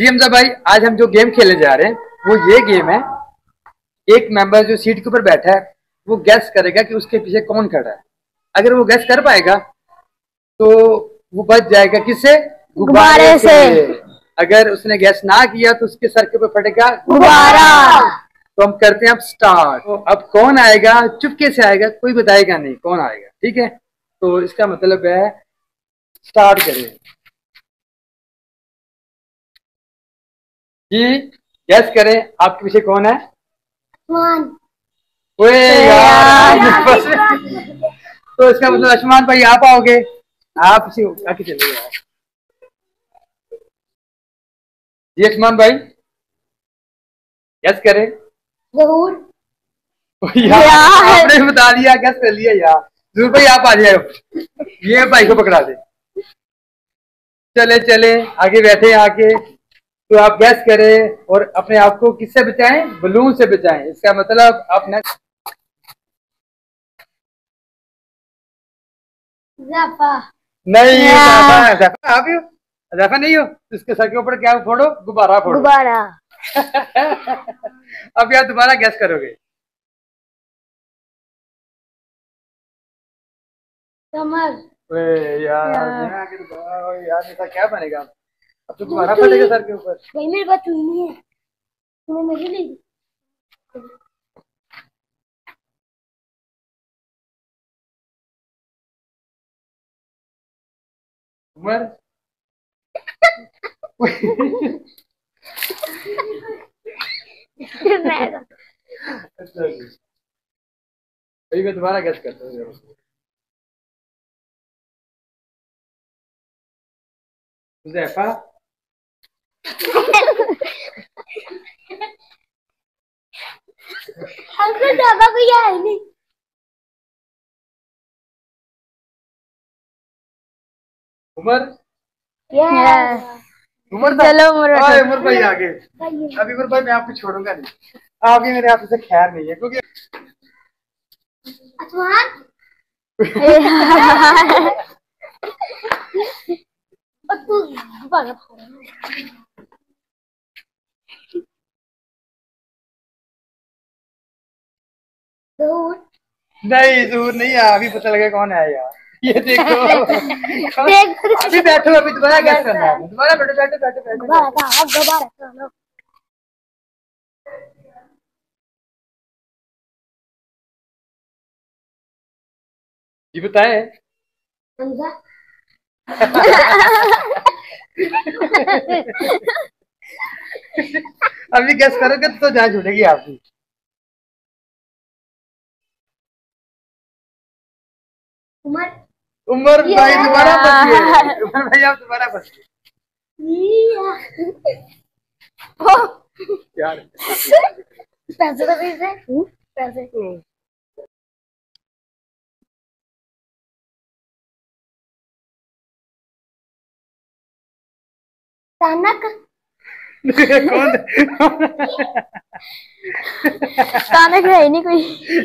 जी हमजा भाई, आज हम जो गेम खेलने जा रहे हैं वो ये गेम है। एक मेंबर जो सीट के ऊपर बैठा है वो गैस करेगा कि उसके पीछे कौन खड़ा है। अगर वो गैस कर पाएगा तो वो बच जाएगा किससे? गुब्बारे से। अगर उसने गैस ना किया तो उसके सर के ऊपर फटेगा गुब्बारा। तो हम करते हैं अब स्टार्ट। तो अब कौन आएगा? चुपके से आएगा, कोई बताएगा नहीं कौन आएगा, ठीक है? तो इसका मतलब है स्टार्ट करें जी। गैस करें आपके पीछे कौन है? ओए यार तो इसका मतलब आयुष्मान भाई आप आओगे, आप इसी आके चले यार। जी आयुष्मान भाई गैस करें। जरूर यार आपने बता दिया, गैस कर लिया यार। जरूर भाई आप आ जाए, ये भाई को पकड़ा दे। चले चले आगे बैठे आके। तो आप गैस करें और अपने आप को किससे बचाएं? बलून से बचाएं। इसका मतलब आप नेक्स्ट। नहीं जैफा आप ही हो? जैफा नहीं हो? इसके सर के ऊपर क्या फोड़ो? गुब्बारा फोड़ो। गुब्बारा। अब यार दोबारा गैस करोगे। समझ यार मैं आगे तो यार ऐसा क्या बनेगा? अब तो गुब्बारा फटेगा सर के ऊपर। भाई मेरे पास चुई नहीं है, तुम्हें मेरी ली। उमर अच्छा जी, अभी मैं दोबारा गैस करता हूँ। जैफा हमको ज्यादा कोई है नहीं। उमर उमर चलो उमर भाई आगे। अभी उमर भाई मैं आपको छोड़ूंगा नहीं, आगे मेरे हाथ से खैर नहीं है क्योंकि तू नहीं दूर नहीं है। अभी पता लगा कौन है यार। ये देखो अभी बैठो, अभी दोबारा गैस करना है। दोबारा बैठो बैठो बैठो बैठो। जी बताए। अभी गैस करोगे तो जान छूटेगी आपकी। उमर भाई दोबारा बच गए। उमर भाई आप दोबारा बच गए यार। पैसे तो पैसे पैसे तानक कौन तानक है नहीं कोई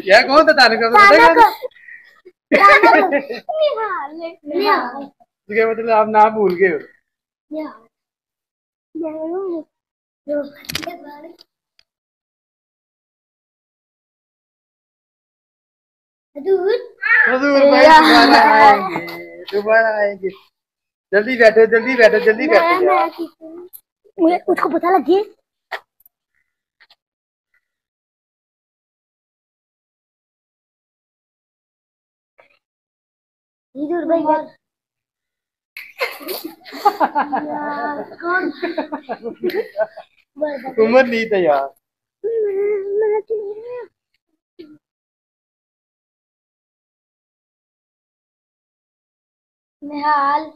यार? कौन था तारक? निहाल क्या मतलब आप नाम भूल गए हो? हजूर भाई दोबारा आएंगे, दोबारा आएंगे। जल्दी बैठो जल्दी बैठो जल्दी बैठो यार। मुझे उसको पता लगी। भाई उम्र नहीं था यार। निहाल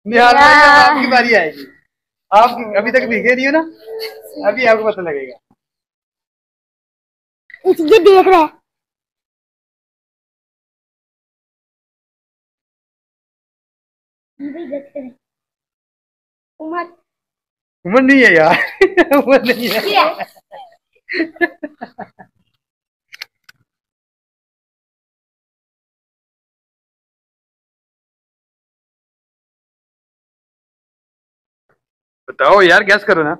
निहाल भाई अब आपकी बारी आएगी। आप अभी तक भीगे नहीं हो ना, अभी आपको पता लगेगा। ये देख रहा है। उमर उम्र नहीं है यार। उम्र नहीं है। बताओ यार, गैस करो ना।